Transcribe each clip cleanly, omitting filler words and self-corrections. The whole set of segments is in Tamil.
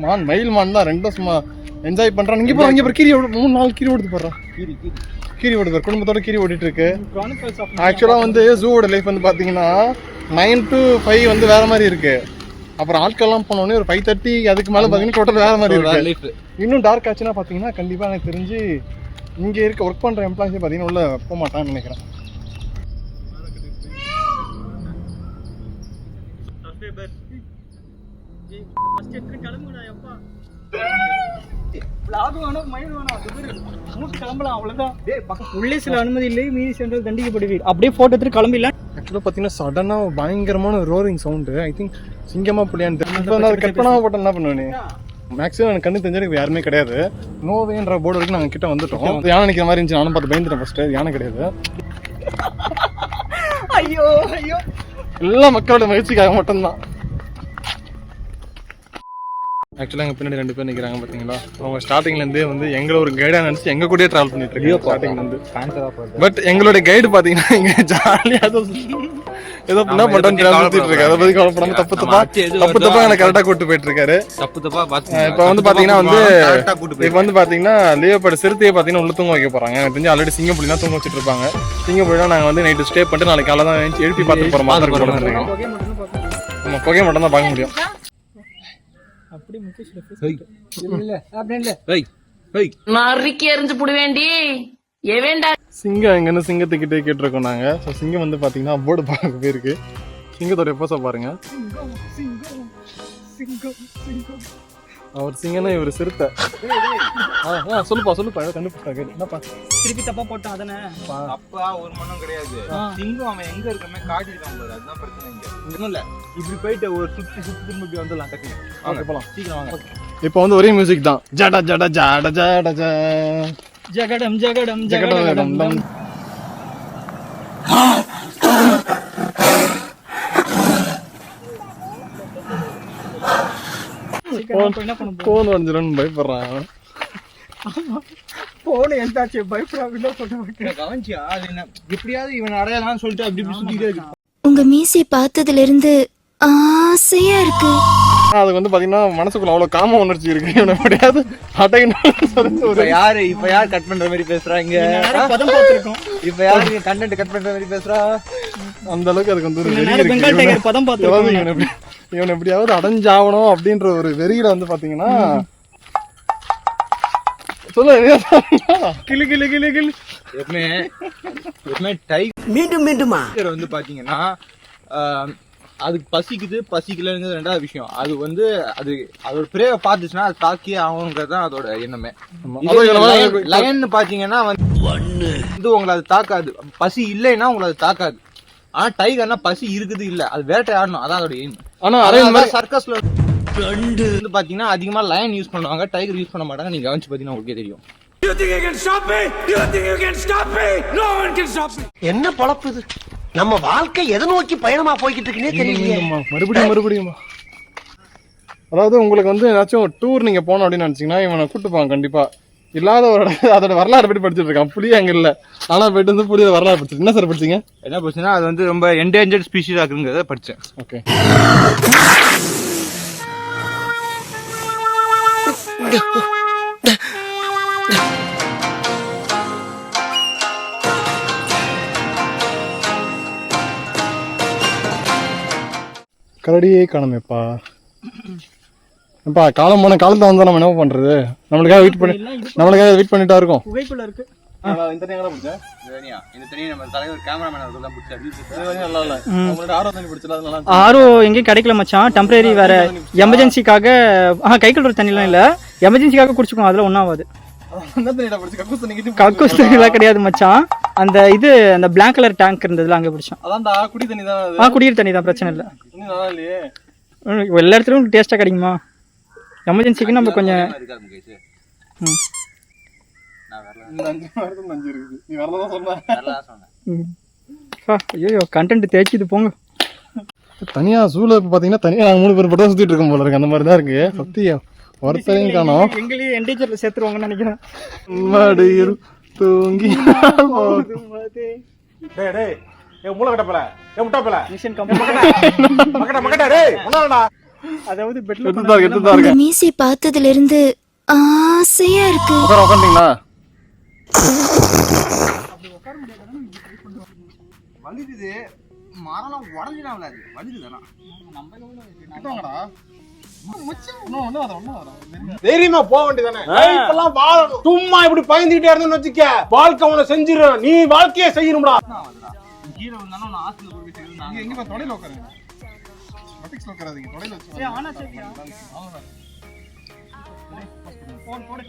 மான் மயில் மான் தான் ரெண்டும் சும்மா என்ஜாய் பண்றான். இங்க போற இங்க போற கீரி 3-4 கீரி ஓடுது போடுறான். கீரி ஓடுது குடும்பத்தோட கீரி ஓடிட்டு இருக்கு. ஆக்சுவலா வந்து ஜூவோட லைஃப் வந்து பாத்தீங்கன்னா 9 to 5 வந்து வேற மாதிரி இருக்கு. அப்புறம் ஆட்கள்லாம் போனோடனே ஒரு 5:30 அதுக்கு மேல பாத்தீங்கன்னா டோட்டல் வேற மாதிரி இருக்கு. இன்னும் டார்க் ஆச்சுன்னா பாத்தீங்கன்னா கண்டிப்பா எனக்கு தெரிஞ்சு இங்க இருக்க ஒர்க் பண்ற எம்ப்ளாயிஸே பாத்தீங்கன்னா உள்ள போக மாட்டான்னு நினைக்கிறேன். உள்ளே சில அனுமதி இல்லை, மீறி சென்றால் தண்டிக்கப்படுவீர். அப்படியே போட்டோ எடுத்து கிளம்பிடலாம். ஆக்சுவலாக பார்த்தீங்கன்னா சடனா பயங்கரமான ரோரிங் சவுண்டு. ஐ திங்க் சிங்கமா புள்ளியான்னு தெரியும். கட் பண்ணாம போட்டா என்ன பண்ணுவேன்? மேக்ஸிமம் எனக்கு கண்ணு தெரிஞ்சது யாருமே கிடையாது. நோவேன்ற போர்டு வரைக்கும் நாங்கள் கிட்ட வந்துட்டோம். யானை நிற்கிற மாதிரி இருந்துச்சு. நானும் பார்த்து பயந்துட்டேன். ஃபர்ஸ்ட் யானை கிடையாது. ஐயோ ஐயோ, எல்லா மக்களோட மகிழ்ச்சிக்காக மட்டும்தான். ஆக்சுவலாக எங்கள் பின்னாடி 2 பேர் நிற்கிறாங்க பார்த்தீங்களா. அவங்க ஸ்டார்டிங்லேருந்தே வந்து எங்களை ஒரு கைடாக நினச்சி எங்கள் கூடயே ட்ராவல் பண்ணிட்டு இருக்கோம் ஸ்டார்டிங்லேருந்து. பட் எங்களுடைய கைடு பார்த்தீங்கன்னா இங்கே ஜாலியாக ஏதோ என்ன பண்ணுறோன்னு சுற்றிட்டு இருக்காரு. அதை பற்றி கவலைப்படாமல் தப்பு தப்பா எனக்கு கரெக்டாக கூட்டு போயிட்டு இருக்காரு. இப்போ வந்து பார்த்தீங்கன்னா இப்போ வந்து பார்த்தீங்கன்னா லியோபர்ட் சிறுத்தையை பார்த்தீங்கன்னா உள்ள தூங்க வைக்க போகிறாங்க. எனக்கு தெரிஞ்சு ஆல்ரெடி சிங்கப்புலினா தூங்க வச்சுட்டு இருப்பாங்க. சிங்கப்புலினா நாங்கள் வந்து நைட்டு ஸ்டே பண்ணிட்டு நாளைக்கு காலை தான் எழுப்பி பார்த்துட்டு போகிற மாதிரி இருக்கோம். நம்ம புகையை மட்டும் தான் பார்க்க முடியும். சிங்கம் எங்கன்னு சிங்கத்துக்கிட்டே கேட்டிருக்கோம் நாங்க. சிங்கம் வந்து பாத்தீங்கன்னா போர்டு பார்க்க போயிருக்கு. சிங்கத்தோட எப்போசா பாருங்க. அவர் சிங்கம்னா இவர் சிறுத்தை. சொல்லுப்பா கண்டுபிடிச்சாங்க. என்னப்பா திருப்பி தப்பா போட்டான்? அதானே அப்பா ஒரு மண்ணும் கிடையாது. சிங்கம் அவன் எங்க இருக்கமே காட்டிருக்கான் பாரு. அதுதான் பிரச்சனை. இங்க இன்னும் இல்ல, இப்படி போயிட்டு ஒரு சுத்தி திரும்பி வந்துடலாம். டக்குனு போலாம், சீக்கிரம் வாங்க. இப்போ வந்து ஒரே மியூசிக் தான். ஜட ஜட ஜட ஜட ஜ ஜகடம் ஜகடம் ஜகடம். போன் வந்துடும் பயப்படுறான். போன எந்தாச்சு பயப்படாம கவனிச்சியா? அது என்ன எப்படியாவது இவன் அடையாளம் சொல்லிட்டு அப்படி சுத்திட்டே இருக்கு. உங்க மீசை பார்த்ததுல இருந்து ஆசையா இருக்கு. அதுக்கு வந்து பாத்தீங்கன்னா மனசுக்குள்ள அவ்வளவு காம உணர்ச்சி இருக்கு. இவனை எப்படியாவது இப்ப யார் கட் பண்ற மாதிரி பேசுறாங்க? இப்ப யாரு கண்டென்ட் கட் பண்ற மாதிரி பேசுறா? அந்த அளவுக்கு அதுக்கு வந்து இவன் எப்படியாவது அடைஞ்சாவணும் அப்படின்ற ஒரு வெறியில வந்து பாத்தீங்கன்னா சொல்ல கிளி கிளி கிளி கிளி மீண்டும் மீண்டுமா வந்து பாத்தீங்கன்னா அதுக்கு பசிக்கலங்கிறது 2வது விஷயம். அது வந்து அதோட பிரேவை பார்த்துச்சுன்னா அது தாக்கியே ஆகணுங்கிறது தான் அதோட எண்ணமே. லயன் பாத்தீங்கன்னா வந்து உங்களை அது தாக்காது. பசி இல்லைன்னா உங்களை அது தாக்காது. ஆனா டைகர்னா பசி இருக்குது இல்ல, அது வேட்டையாடணும். அதான் அதோட எய்ம். ஆனா சர்க்கஸ்ல வந்து பாத்தீங்கன்னா அதிகமா லயன் யூஸ் பண்ணுவாங்க, டைகர் யூஸ் பண்ண மாட்டாங்க. நீங்க கவனிச்சு பாத்தீங்கன்னா உங்களுக்கே தெரியும். என்ன பொழப்பு இது? நம்ம வாழ்க்கை எதை நோக்கி பயணமா போய்கிட்டு இருக்குன்னே தெரியல. மறுபடியும் அதாவது உங்களுக்கு வந்து ஏதாச்சும் டூர் நீங்க போனோம் அப்படின்னு நினைச்சீங்கன்னா இவனை கூட்டுப்பாங்க கண்டிப்பா. இல்லாத ஒரு அதோட வரலாறு பற்றி படிச்சுட்டு இருக்கான். புளியே அங்க இல்ல, ஆனா போயிட்டு வந்து புளியோட வரலாறு படிச்சு. என்ன சார் படிச்சீங்க? என்ன படிச்சுன்னா அது வந்து ரொம்ப என்டேஞ்சர்ட் ஸ்பீஷீஸ் ஆகுங்கிறத படிச்சேன். ஓகே. கரடியே காணமேப்பா. அப்பா காலம் போன காலத்துல வந்தா நம்ம என்ன பண்றது? நம்மளுக்காக வெயிட் பண்ணிட்டா இருக்கோம். புகைக்குள்ள இருக்கு. இந்த தனியா பிடிச்சேன். இந்த தனியா நம்ம தலைவர் கேமராமேன் அவர்கள் தான் பிடிச்சாரு. நல்லா இல்ல. நம்மளோட ஆரோ தண்ணி பிடிச்சல அதனால ஆரோ எங்கேயும் கிடைக்கல மச்சான். டெம்பரரி வேற எமர்ஜென்சிக்காக கைக்குள்ள ஒரு தண்ணிலாம் இல்ல, எமர்ஜென்சிக்காக குடிச்சுக்கணும். அதெல்லாம் ஒண்ணாவது. கக்கூஸ் தண்ணிலாம் கிடையாது மச்சான். அந்த அந்த பிளாக் கலர் டேங்க் இருந்ததுல அங்க பிடிச்சோம். அதான்டா குடி தண்ணி தான். குடிக்கிற தண்ணி தான், பிரச்சனை இல்ல. நல்லா இல்லையே. எல்லா இடத்துலயும் டேஸ்டா கிடைக்குமா? எமர்ஜென்சிக்கு நம்ம கொஞ்சம் ஐயோ கண்டென்ட் தேய்ச்சிது போங்க. தனியா சூழல் பாத்தீங்கன்னா தனியா நாங்க 3 பேர் மட்டும் சுத்திட்டு இருக்கோம் போல இருக்கு. அந்த மாதிரி தான் இருக்கு. சத்தியம் ஒருத்தரையும் காணோம். எங்களையும் என்டேஜர்ல சேர்த்துருவாங்கன்னு நினைக்கிறேன். மடியில் தூங்கி மூளை கட்டப்பல முட்டாப்பல மிஷன் மக்கட்ட மக்கட்ட டேய் முன்னாடா அதாவது பெட்ல எடுத்துதான் உங்க இருக்கேன். மீசை பார்த்ததுல இருந்து ஆசையா இருக்கு. உட்காந்துங்களா? வலிக்குது, மரம் உடஞ்சினா வலிக்குதுண்ணா. தைரியமா போக வேண்டியதானே? இப்பெல்லாம் வாழணும். சும்மா இப்படி பயந்துகிட்டே இருந்தோம்னு வச்சுக்க, வாழ்க்கை உன்னை செஞ்சிடும். நீ வாழ்க்கையே செய்யணும்டா. கீழே வந்தாலும் நான் ஹாஸ்டல்ல போய் சேர்ந்தாங்க. எங்க தொடையில உட்காருங்க. மட்டிக்ஸ்ல உட்காராதீங்க, தொடையில வச்சு. ஆனா சரியா போன் போடு.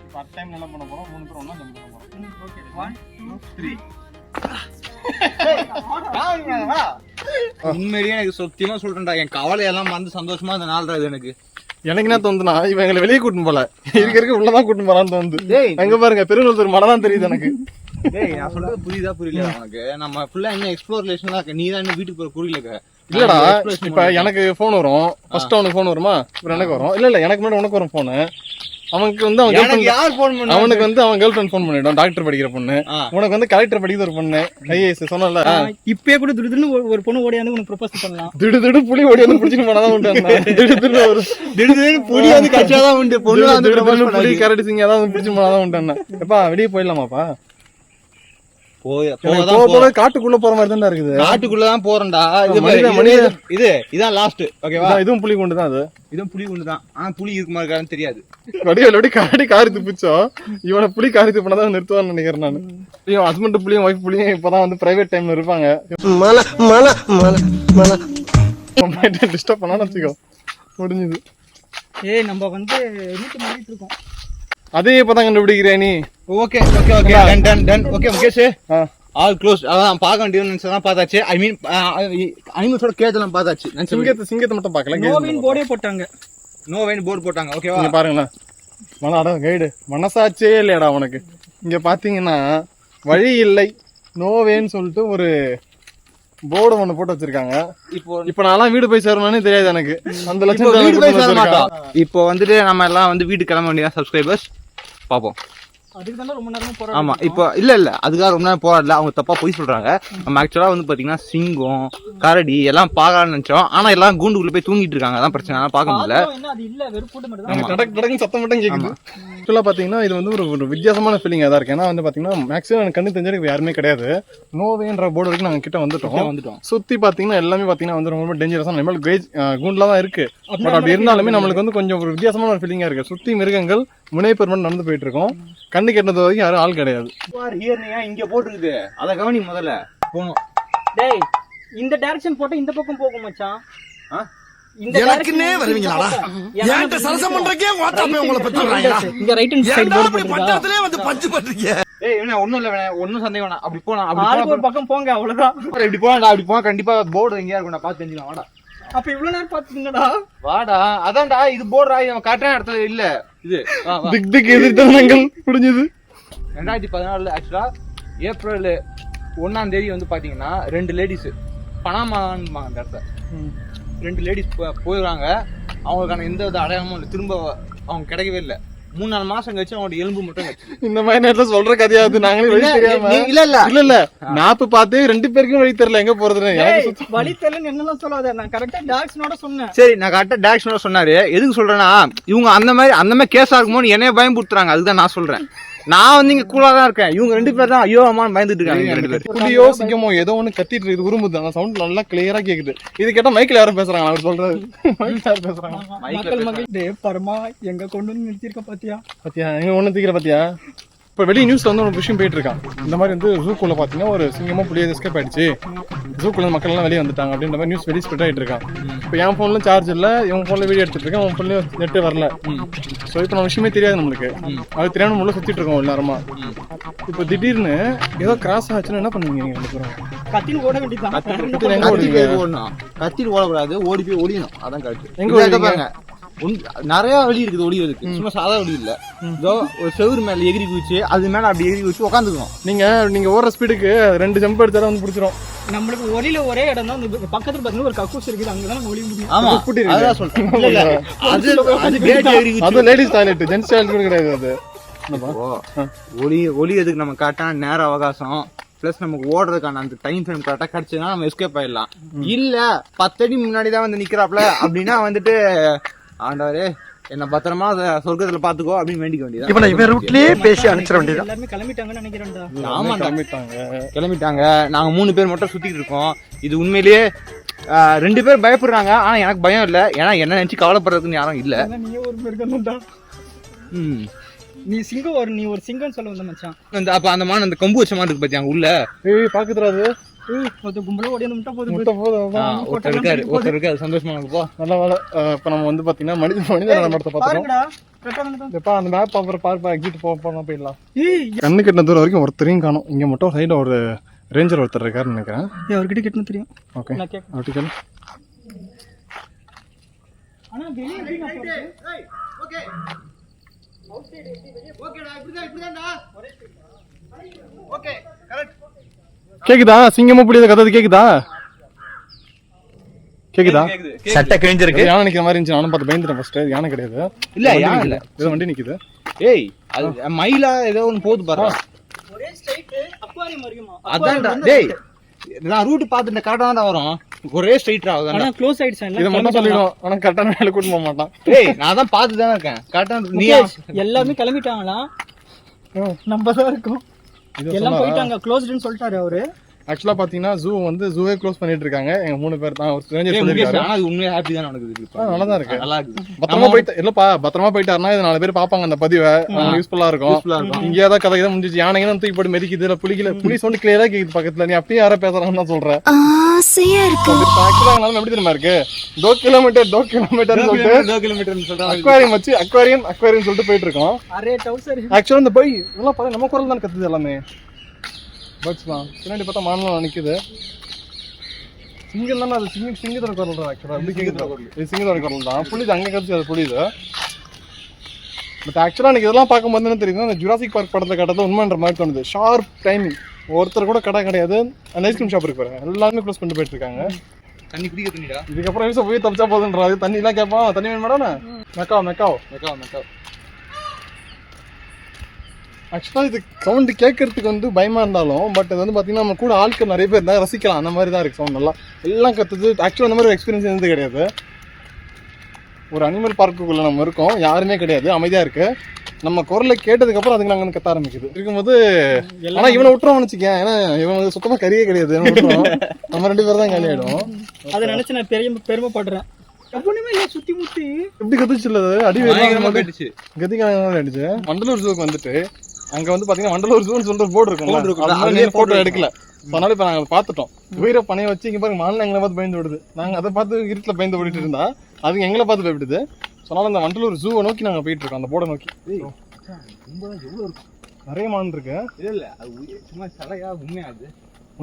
இப்போ அட் டைம் என்ன பண்ண போறோம்? 3 பேர் ஒண்ணா ஜம்ப் பண்ண போறோம். ஓகே 1 2 3. உண்மையிலேயே எனக்கு சத்தியமா சொல்றேன்டா, என் கவலையெல்லாம் வந்து சந்தோஷமா அந்த நாள் தான் இது எனக்கு. எனக்கு என்ன தோணுதுன்னா, இவன் எங்களை வெளியே கூட்டின்னு போல, இருக்க உள்ளதான் கூட்டின்னு போறான்னு தோணுது. டேய், அங்க பாருங்க, பெருநூல் மழை தான் தெரியுது எனக்கு. டேய் நான் சொல்றது புரியுதா புரியல உனக்கு? நம்ம ஃபுல்லா இன்னும் எக்ஸ்ப்ளோரேஷன் தான் இருக்கு. நீ தான் இன்னும் வீட்டுக்கு போற புரியல. இல்லடா, இப்ப எனக்கு போன் வரும், ஃபர்ஸ்ட் அவனுக்கு போன் வருமா, அப்புறம் எனக்கு வரும். இல்ல எனக்கு முன்னாடி உனக்கு வரும் போனு. அவனுக்கு வந்து யார் போன் பண்ணா? அவனுக்கு வந்து அவன் கேர்ள் ஃபிரெண்ட் போன் பண்ணிடும், டாக்டர் படிக்கிற பொண்ணு. உனக்கு வந்து கலெக்டர் படிக்கிற ஒரு பொண்ணு, ஐஏஎஸ் சொன்னல. இப்பயே கூட துடுதுன்னு ஒரு பொண்ணு ஓடியாந்து உனக்கு ப்ரொபோஸ் பண்ணலாம். திடு புலி ஓடி வந்து புடிச்சிட்டு போனாதான் உண்டு. திடீர்னு புலி வந்து கட்சியாதான் உண்டு. பொண்ணு வந்து புலி கரடி சிங்க ஏதாவது பிடிச்சி போனாதான் உண்டு. எப்பா வெளியே போயிடலாமாப்பா? போக காட்டுக்குள்ள போற மாதிரி தான் இருக்குது. காட்டுக்குள்ளதான் போறேன்டா. இதான் லாஸ்ட். ஓகேவா? இதுவும் புலி கொண்டு தான். அது இதுவும் புலி கொண்டுதான். ஆனா புலி இருக்குமா இருக்கான்னு தெரியாது. வடிவேலோட காடி காரி துப்பிச்சோம். இவனை புலி காரி துப்பினதான் நிறுத்துவான்னு நினைக்கிறேன் நான். இவன் ஹஸ்பண்ட் புலியும் ஒய்ஃப் புலியும் இப்பதான் வந்து பிரைவேட் டைம்ல இருப்பாங்க. டிஸ்டர்ப் பண்ணான்னு வச்சுக்கோ, முடிஞ்சது. ஏய் நம்ம வந்து என்னத்து மாறிட்டு இருக்கோம். அதே இப்பதான் கண்டுபிடிக்கிறேன் நீ. Okay done. Okay Mukesh, all close. அதான் பார்க்க வேண்டியது நினைச்சதான் பார்த்தாச்சு. ஐ மீன் அனிமல்ஸோட கேஜெல்லாம் பார்த்தாச்சு. சிங்கத்தை மட்டும் பார்க்கல. நோவின் போர்டே போட்டாங்க. நோ வெயின் போர்டு போட்டாங்க. ஓகேவா? நீங்க பாருங்களேன், மனடா கைடு மனசாச்சே இல்லையாடா உனக்கு. இங்க பாத்தீங்கன்னா வழி இல்லை நோவேன்னு சொல்லிட்டு ஒரு போர்டு ஒண்ணு போட்டு வச்சிருக்காங்க. இப்போ நான்லாம் வீடு போய் சேரணும்னு தெரியாது எனக்கு. அந்த லட்சம் இப்போ வந்துட்டு நம்ம எல்லாம் வந்து வீட்டுக்கு கிளம்ப வேண்டியதான். சப்ஸ்கிரைபர்ஸ் பாப்போம். அதுக்கு தான ரொம்ப நேரமா போறாங்க. ஆமா, இப்போ இல்ல அதுக்காக ரொம்ப நேரம் போராடல. அவங்க தப்பா போய் சொல்றாங்க. நம்ம ஆக்சுவலா வந்து பாத்தீங்கன்னா சிங்கம் கரடி எல்லாம் பாக்கலாம்னு நினைச்சோம். ஆனா எல்லாம் கூண்டுக்குள்ள போய் தூங்கிட்டு இருக்காங்க. அதான் பிரச்சனை, பார்க்க முடியல. என்ன அது இல்ல, வெறும் போட்டு மட்டும் தான். டடக் சத்தம் மட்டும் கேக்குது. ஆக்சுவலா பாத்தீங்கன்னா இது வந்து ஒரு வித்தியாசமான ஃபீலிங்கா தான் இருக்கு. ஏன்னா வந்து பாத்தீங்கன்னா மேக்ஸிமம் எனக்கு கண்ணு தெரிஞ்சது யாருமே கிடையாது. நோவேன்ற போர்டு வரைக்கும் நாங்க கிட்ட வந்துட்டோம். சுத்தி பாத்தீங்கன்னா எல்லாமே பாத்தீங்கன்னா வந்து ரொம்ப டேஞ்சரஸான அனிமல் கூண்டுல தான் இருக்கு. பட் அப்படி இருந்தாலுமே நம்மளுக்கு வந்து கொஞ்சம் ஒரு வித்தியாசமான ஒரு ஃபீலிங்கா இருக்கு. சுத்தி மிருகங்கள் முனைப்பெருமன் நடந்து போயிட்டு இருக்கோம். கண்ணு கெட்டது வரைக்கும் யாரும் ஆள் கிடையாது. இங்க போட்டுருக்குது, அத கவனி முதல்ல. போனோம். டேய், இந்த டைரக்ஷன் போட்டா இந்த பக்கம் போகும் மச்சான். இந்த எனக்குன்னே வருவீங்களாடா? ஏன்ட்ட சரசம் பண்றக்கே ஓட்டாமே உங்களை பெற்றுறாங்க. இங்க ரைட் ஹேண்ட் சைடு போர்டு போட்டுருக்கா. பட்டத்திலே வந்து பஞ்சு பண்றீங்க. ஏய் இவனே ஒண்ணும் இல்ல, ஒண்ணும் சந்தேகம் வேணாம். அப்படி போலாம், ஆளுக்கு ஒரு பக்கம் போங்க, அவ்வளவுதான். இப்படி போடா, அப்படி போனா கண்டிப்பா போர்டு எங்கயா இருக்கும். நான் பார்த்து தெரிஞ்சுக்கலாம். வாடா. அப்ப இவ்வளவு நேரம் பாத்துங்கடா. வாடா, அதான்டா இது போர்டா. இது நம்ம கரெக்டான இடத்துல இல்ல. இது திக் எதிர்த்தவனங்கள் புரிஞ்சுது. 2014 ஆக்சுவலா ஏப்ரல் 1ஆம் தேதி வந்து பாத்தீங்கன்னா 2 லேடிஸ் பனாமான்னு அந்த இடத்துல 2 லேடிஸ் போயிடுறாங்க. அவங்களுக்கான எந்த வித அடையாளமும் இல்லை. திரும்ப அவங்க கிடைக்கவே இல்லை. 3-4 மாசம் கழிச்சு அவங்களோட எலும்பு மட்டும் கழிச்சு. இந்த மாதிரி நேரத்துல சொல்ற கதையாது. நாங்களே வழி தெரியாம இல்ல மேப் பார்த்து 2 பேருக்கும் வழி தெரியல எங்க போறதுன்னு. வழி தெரியலன்னு என்னெல்லாம் சொல்லாத. நான் கரெக்டா டாக்ஸ்னோட சொன்னேன். சரி, நான் கரெக்டா டாக்ஸ்னோட சொன்னாரு. எதுக்கு சொல்றேன்னா, இவங்க அந்த மாதிரி கேஸ் ஆகுமோன்னு என்னைய பயம்படுத்துறாங்க. அதுதான் நான் சொல்றேன். நான் வந்து இங்க கூலா தான் இருக்கேன். இவங்க 2 பேர் தான் ஐயோ அம்மான்னு பயந்துட்டு இருக்காங்க. 2 பேர் புலியோ சிங்கமோ ஏதோ ஒண்ணு கத்திட்டு இருக்குது, உருமுது. அந்த சவுண்ட் நல்லா கிளியரா கேக்குது. இது கேட்டா மைக்ல யாரும் பேசுறாங்க. அவர் சொல்றது மைக்ல யாரும் பேசுறாங்க. மக்கள் டே பரமா எங்க கொண்டு வந்து நிறுத்திருக்க பாத்தியா? எங்க ஒண்ணு தீக்கிற பாத்தியா? இப்போ வெளி நியூஸ்ல வந்து ஒரு விஷயம் போயிட்டு இருக்கான். இந்த மாதிரி வந்து ஜூக்குள்ள பாத்தீங்கன்னா ஒரு சிங்கமா புலியை எஸ்கேப் ஆயிடுச்சு, ஜூக்குள்ள மக்கள் எல்லாம் வெளியே வந்துட்டாங்க அப்படின்ற மாதிரி நியூஸ் வெளியே ஸ்ப்ரெட் ஆயிட்டு இருக்கான். இப்போ என் போன்ல சார்ஜ் இல்ல, இவன் போன்ல வீடியோ எடுத்துட்டு இருக்கேன், அவன் போன்ல நெட்டே வரல. ஸோ இப்போ நம்ம விஷயமே தெரியாது நம்மளுக்கு. அது தெரியாம உள்ள சுத்திட்டு இருக்கோம் எல்லாருமா. இப்போ திடீர்னு ஏதோ கிராஸ் ஆச்சுன்னா என்ன பண்ணுவீங்க நீங்க 2 பேரும்? கத்தின் ஓட வேண்டியதான். கத்திட்டு ஓடக்கூடாது, ஓடி போய் ஒளியணும். அதான் கரெக்ட். எங்க பாருங்க, நிறைய வழி இருக்குது ஒளியதுக்கு. சும்மா சாதா வழி இல்ல. இதோ ஒரு செவுரு மேல எகிரி குதிச்சு அது மேல அப்படி எகிரி குதிச்சு உட்காந்துக்கணும். நீங்க ஓடுற ஸ்பீடுக்கு 2 ஜம்ப் எடுத்தாலும் வந்து பிடிச்சிரும். நம்மளுக்கு ஒளியில ஒரே இடம் தான். பக்கத்துல பாத்தீங்கன்னா ஒரு கக்கூஸ் இருக்குது, அங்கதான் நம்ம ஒளி முடியும். ஆமா, அதான் சொல்றேன். அது கேட் எகிரி குதிச்சு. அது லேடிஸ் டாய்லெட், ஜென்ஸ் டாய்லெட் கூட கிடையாது. அது ஒளி எதுக்கு நம்ம கரெக்டான நேர அவகாசம் பிளஸ் நமக்கு ஓடுறதுக்கான அந்த டைம் ஃப்ரேம் கரெக்டா கிடைச்சதுன்னா நம்ம எஸ்கேப் ஆயிடலாம். இல்ல 10 அடி முன்னாடி தான் வந்து நிக்கிறாப்ல அப்படின்னா வந்துட்டு ஆண்டவரே என்ன பத்திரமா சொர்க்கத்துல பாத்துக்கோ அப்படின்னு வேண்டிக்க வேண்டியது. இவனை இவன் ரூட்லயே பேசி அனுப்பிச்சிட வேண்டியது. எல்லாருமே கிளம்பிட்டாங்கன்னு நினைக்கிறேன்டா. ஆமா கிளம்பிட்டாங்க. கிளம்பிட்டாங்க. நாங்க 3 பேர் மட்டும் சுத்திட்டு இருக்கோம். இது உண்மையிலேயே 2 பேர் பயப்படுறாங்க. ஆனா எனக்கு பயம் இல்ல. ஏன்னா என்ன நினைச்சு கவலைப்படுறதுன்னு யாரும் இல்ல. நீயே ஒரு மிருகம்டா. நீ சிங்கம் நீ ஒரு சிங்கம்னு சொல்ல வந்த மச்சான். அப்ப அந்த மான் அந்த கம்பு வச்ச மாதிரி இருக்கு பாத்தியா உள்ள. பாக்குறாது கும்பல ஓடி முட்டை போகுது. ஒருத்தர் இருக்காரு சந்தோஷமா இருக்குப்பா. நல்ல வேலை. இப்ப நம்ம வந்து பாத்தீங்கன்னா மனித நடமாட்டத்தை பாத்துறோம். அந்த மேப் பாப்பா எக்ஸிட் போயிடலாம். கண்ணு கெட்டின தூரம் வரைக்கும் ஒருத்தரையும் காணும். இங்க மட்டும் சைடுல ஒரு ரேஞ்சர் ஒருத்தர் இருக்காருன்னு நினைக்கிறேன். அவர்கிட்ட கேட்கணும் தெரியும். ஓகே அவர்கிட்ட கேளு. ஆனா வெளிய ஓகே ஓகேடா இப்படிதான்டா. Okay correct. கேக்குதா? சிங்கமா புளியத கதது கேக்குதா? சட்டை கிழிஞ்சிருக்கு. யானை நிக்கிற மாதிரி இருந்துச்சு. நானும் பார்த்து பயந்துட்டேன் ஃபர்ஸ்ட். யானை கிடையாது. இல்ல யானை இல்ல. ஏதோ வண்டி நிக்குது. ஏய் அது மயிலா ஏதோ ஒன்னு போகுது பாரு. ஒரே ஸ்ட்ரைட் அக்வாரியம் வருமா? அதான்டா. டேய் நான் ரூட் பாத்துட்ட கரெக்ட்டா தான் வரோம். ஒரே ஸ்ட்ரைட் ஆகுது. ஆனா க்ளோஸ் ஆயிடுச்சு. இத மட்டும் சொல்லிடுவோம். ஆனா கரெக்டான வேலை கூட்டி போக மாட்டான். டேய் நான் தான் பாத்து தான இருக்கேன். கரெக்ட்டா நீ எல்லாமே கிளம்பிட்டாங்களா? நம்ம தான் இருக்கோம். எல்லாம் போயிட்டாங்க. க்ளோஸ்ட்னு சொல்லிட்டாரு அவரு. ஆக்சுவலா பாத்தீங்கன்னா ஜூவே க்ளோஸ் பண்ணிட்டு இருக்காங்க. எங்க 3 பேர் தான். ஒரு ரேஞ்சர் சொல்லிருக்காரு. ஆனா அது உண்மையா ஹாப்பி தான் நடக்குது. நல்லா தான் இருக்கு. நல்லா இருக்கு. பத்திரமா போயிட்டு இல்லப்பா பத்திரமா போயிட்டாருன்னா இது 4 பேர் பாப்பாங்க அந்த பதிவை. யூஸ்ஃபுல்லா இருக்கும். இங்க ஏதாவது கதை இதை முடிஞ்சிச்சு. யானைங்க தான் தூக்கி போட்டு மெதிக்குது. இல்ல புலி சவுண்ட் கிளியரா கேக்குது பக்கத்துல. நீ அப்பயும் யாரா பேசுறாங்கன்னு தான் சொல்றேன். ஆசையா இருக்கு. ஆக்சுவலா என்னால எப்படி தெரியுமா இருக்கு? 2 கிலோமீட்டர் சொல்லிட்டு அக்வாரியம் வச்சு அக்வாரியம் சொல்லிட்டு போயிட்டு இருக்கோம். அரே டவுசர். ஆக்சுவலா இந்த போய் இதெல்லாம் பாரு நம்ம குரல் தான் கத்துது எல்லாமே. பட்ஸ்லாம் பின்னாடி பார்த்தா மானலாம் நிக்குது. சிங்கம் தானே அது. சிங்கத்தோட குரல் தான். ஆக்சுவலா அப்படி கேக்குது. இது சிங்கத்தோட குரல் தான். புரியுது அங்க கத்துச்சு அது புரியுது. பட் ஆக்சுவலா எனக்கு இதெல்லாம் பார்க்கும்போது என்ன தெரியுது? அந்த ஜுராசிக் பார்க் படத்தை கட்டது உண்மைன்ற மாதிரி தோணுது. Sharp timing. ஒருத்தர் கூட கடை கிடையாது. அந்த ஐஸ்கிரீம் ஷாப் இருக்கு பாருங்க. எல்லாருமே க்ளோஸ் பண்ணிட்டு போயிட்டு இருக்காங்க. தண்ணி குடிக்க தண்ணிடா. இதுக்கப்புறம் யூஸ் போய் தப்பிச்சா போதுன்றாரு. தண்ணி எல்லாம் கேட்பான். தண்ணி வேணும் மேடம். மெக்காவ். ஆக்சுவலாக இது சவுண்டு கேட்கறதுக்கு வந்து பயமா இருந்தாலும் பட் இது வந்து பார்த்தீங்கன்னா நம்ம கூட ஆட்கள் நிறைய பேர் இருந்தால் ரசிக்கலாம். அந்த மாதிரி தான் இருக்கு சவுண்ட் நல்லா. எல்லாம் கற்றுது. ஆக்சுவலாக அந்த மாதிரி ஒரு எக்ஸ்பீரியன்ஸ் இருந்தது கிடையாது. ஒரு அனிமல் பார்க்குக்குள்ளே நம்ம இருக்கோம். யாருமே கிடையாது. அமைதியாக இருக்கு. நம்ம குரலை கேட்டதுக்கப்புறம் அதுக்கு நாங்கள் கத்த ஆரம்பிக்குது இருக்கும்போது. ஆனால் இவனை விட்டுருவோம்னு வச்சுக்கேன். ஏன்னா இவன் வந்து சுத்தமாக கறியே கிடையாது. நம்ம 2 பேர் தான் காலி ஆகிடும். அதை நினைச்சு நான் பெருமைப்படுறேன். எப்பவுமே இல்ல சுத்தி முத்தி எப்படி கத்துச்சு இல்ல அடி கத்திக்கான அடிச்சு. வண்டலூர் ஜூக்கு வந்துட்டு அங்க வந்து பாத்தீங்கன்னா வண்டலூர் ஜூன்னு சொல்லிட்டு போர்டு இருக்கும். போட்டோ எடுக்கல. அதனால இப்ப நாங்க பாத்துட்டோம். உயிரை பணைய வச்சு இங்க பாருங்க மாநிலம் எங்களை பார்த்து பயந்து விடுது. நாங்க அதை பார்த்து இருட்டுல பயந்து ஓடிட்டு இருந்தா அதுங்க எங்களை பார்த்து பயப்படுது. சொன்னாலும் அந்த வண்டலூர் ஜூவை நோக்கி நாங்க போயிட்டு இருக்கோம். அந்த போர்டை நோக்கி. நிறைய மான் இருக்கு. இல்ல அது சும்மா சடையா உண்மையா? அது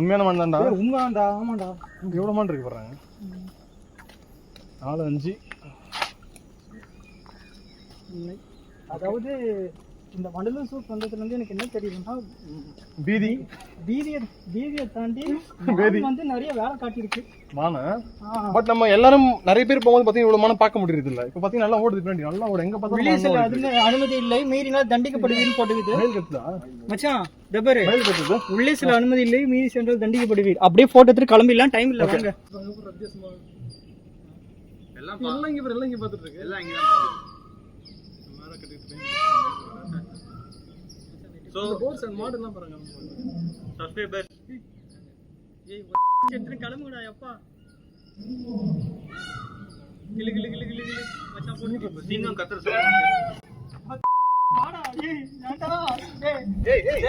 உண்மையான மான் தான்டா. உண்மையாண்டா. ஆமாண்டா. எவ்வளவு மான் இருக்கு பாருங்க. 4 5. அதாவது இந்த வண்டலூர் சூப் வந்ததுல இருந்து எனக்கு என்ன தெரியுதுன்னா பீதியை தாண்டி வந்து நிறைய வேலை காட்டியிருக்கு மான. பட் நம்ம எல்லாரும் நிறைய பேர் போகும்போது பாத்தீங்கன்னா இவ்வளவு மானம் பார்க்க முடியறது இல்ல. இப்ப பாத்தீங்கன்னா நல்லா ஓடுது. பின்னாடி நல்லா ஓடு. எங்க பார்த்தாலும் அதுல அனுமதி இல்லை மீறினால் தண்டிக்கப்படுவீர்னு போட்டுக்குது. மயில் கத்துதா மச்சான் டபரு மயில் கத்துது. உள்ளே சில அனுமதி இல்லை மீறி சென்றால் தண்டிக்கப்படுவீர். அப்படியே போட்டோ எடுத்து கிளம்பிடலாம். டைம் இல்ல வாங்க. எல்லாம் இங்க பாத்துட்டு இருக்கு. எல்லாம் இங்க தான் பாக்குது. சோ போர்ஸ் அண்ட் மாட் எல்லாம் பாருங்க. சப்ஸ்கிரைபர் ஏய் சென்று கிளம்புடா அப்பா. கிளு மச்சான் போடு. சிங்கம் கத்துற சவுண்ட். வாடா ஏய் ஏண்டா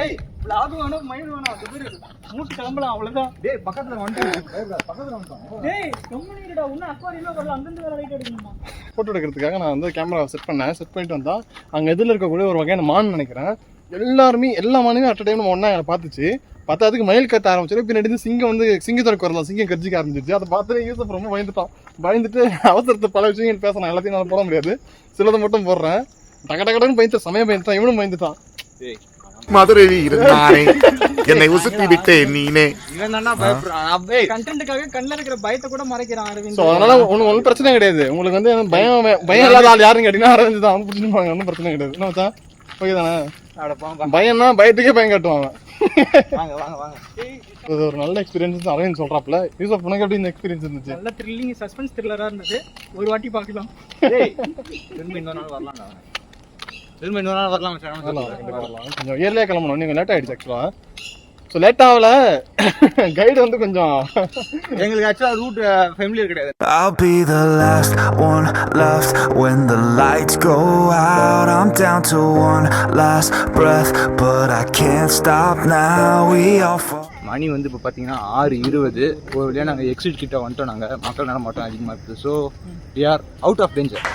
ஏய் vlog வேணும் மயில் வேணும். டபரு மூட்டு கிளம்பலாம் அவ்வளவுதான். டேய் பக்கத்துல வந்துட்டோம். டேய் கம்பெனிடா உன்ன அக்வாரியம்ல வரல. அங்க இருந்து வேற ரைட் எடுக்கணுமா? போட்டோ எடுக்கிறதுக்காக நான் வந்து கேமரா செட் பண்ணிட்டு வந்தா அங்க எதில் இருக்கக்கூடிய ஒரு வகையான மான் நினைக்கிறேன். எல்லா மானுமே அட் டைம் ஒன்னா என்னை பார்த்துச்சு. பார்த்தா அதுக்கு மயில் கத்த ஆரம்பிச்சிடும். பின்னாடி சிங்கம் வந்து சிங்கத்தோட குரலாம். சிங்கம் கர்ஜிக்க ஆரம்பிச்சிருச்சு. அதை பார்த்து யூசப் ரொம்ப பயந்துட்டு அவசரத்தை பல விஷயங்கள் பேசணும். எல்லாத்தையும் நான் போட முடியாது. சிலதை மட்டும் போடுறேன். டக்கடன்னு பயந்துட்டு சமயம் பயந்துட்டான். இவனும் பயந்துட்டான். மதுரையில் இருந்தானே என்னை உசுப்பி விட்டே நீனே. இவன் தானா பயப்படுறான். கண்டென்ட்காக கண்ணுல இருக்கிற பயத்தை கூட மறைக்கிறான் அரவிந்த். சோ அதனால ஒன்னும் பிரச்சனை கிடையாது. உங்களுக்கு வந்து பயம் இல்லாத ஆள் யாருன்னு கேட்டீங்கன்னா அரவிந்த் தான். புரிஞ்சுப்பாங்க. ஒன்றும் பிரச்சனை கிடையாது. என்ன மச்சான் ஓகே தானே? அட போங்க பயம்னா பயத்துக்கே பயம் காட்டுவாங்க. வாங்க வாங்க வாங்க. இது ஒரு நல்ல எக்ஸ்பீரியன்ஸ் அரவிந்த் சொல்றாப்ல. யூசப் உனக்கு எப்படி இந்த எக்ஸ்பீரியன்ஸ் இருந்துச்சு? நல்ல த்ரில்லிங் சஸ்பென்ஸ் த்ரில்லரா இருந்தது. ஒரு வாட்டி பார்க்கலாம். திரும்ப இன்னொரு நாள் வரலாம்டா. திரும்ப இன்னொரு நாள் வரலாம் மச்சான். கொஞ்சம் ஏர்லியா கிளம்பணும், கொஞ்சம் லேட் ஆயிடுச்சு ஆக்சுவலா. ஸோ லேட் ஆகல, கைடு வந்து கொஞ்சம் எங்களுக்கு ஆக்சுவலா ரூட் ஃபேமிலியர் கிடையாது. I'll be the last one left when the lights go out. I'm down to one last breath, but I can't stop now. We all fall. மணி வந்து இப்போ பார்த்தீங்கன்னா 6:20. ஒரு வழியாக நாங்கள் எக்ஸிட் கிட்ட வந்துட்டோம். நாங்கள் மக்கள் நடமாட்டம் அதிகமாக இருக்குது. So we are out of danger.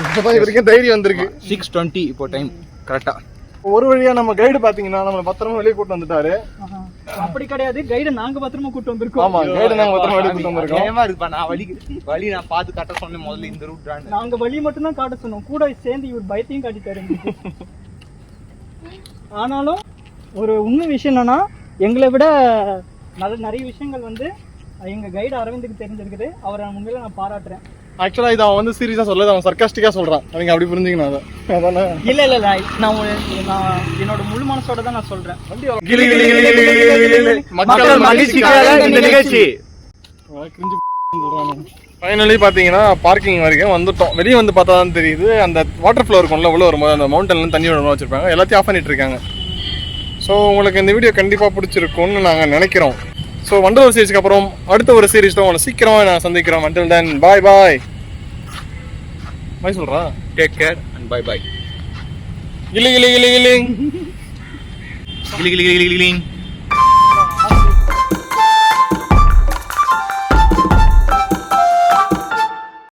இப்போதான் இது வரைக்கும் தைரியம் வந்திருக்கு. 6:20 இப்போ டைம் கரெக்டாக. ஒரு வழியா நம்ம கைடு பாத்தீங்கன்னா நம்ம பத்திரமா வெளியே கூட்டு வந்துட்டாரு. அப்படி கிடையாது, கைடு நாங்க பத்திரமா கூட்டு வந்திருக்கோம். ஆமா, கைடு நாங்க பத்திரமா வெளியே கூட்டு வந்திருக்கோம். ஏமா இருக்குப்பா, நான் வழி நான் பார்த்து கட்ட சொன்னேன் முதல்ல இந்த ரூட் தான். நாங்க வழி மட்டும் தான் காட்ட சொன்னோம், கூட சேர்ந்து இவர் பயத்தையும் காட்டிட்டாரு. ஆனாலும் ஒரு உண்மை விஷயம் என்னன்னா, எங்களை விட நிறைய விஷயங்கள் வந்து எங்க கைடு அரவிந்துக்கு தெரிஞ்சிருக்குது. அவரை உண்மையில நான் பாராட்டுறேன். ஆக்சுவலா இது அவன் வந்து சீரியஸா சொல்லல, அவன் சர்க்காஸ்டிக்கா சொல்றான். நீங்க அப்படி புரிஞ்சுக்கணும் அதை. அதானே? இல்ல நான் என்னோட முழு மனசோட தான் நான் சொல்றேன். மக்கள் மகிழ்ச்சிக்காக இந்த நிகழ்ச்சி. ஃபைனலி பாத்தீங்கன்னா பார்க்கிங் வரைக்கும் வந்துட்டோம். வெளியே வந்து பார்த்தா தான் தெரியுது, அந்த வாட்டர் ஃப்ளோ இருக்கும்ல, உள்ள வரும்போது அந்த மவுண்டன்ல தண்ணி விட வச்சிருப்பாங்க, எல்லாத்தையும் ஆஃப் பண்ணிட்டு இருக்காங்க. ஸோ உங்களுக்கு இந்த வீடியோ கண்டிப்பா பிடிச்சிருக்கும்னு நாங்க நினைக்கிறோம். ஸோ வண்டலூர் சீரிஸ்க்கு அப்புறம் அடுத்த ஒரு சீரிஸ் தான் உங்களை சீக்கிரமா நான் சந்திக்கிறோம். until then bye bye. Bye சொல்றா. Take care and bye bye. கிளி கிளி கிளி கிளி கிளி கிளி கிளி கிளி.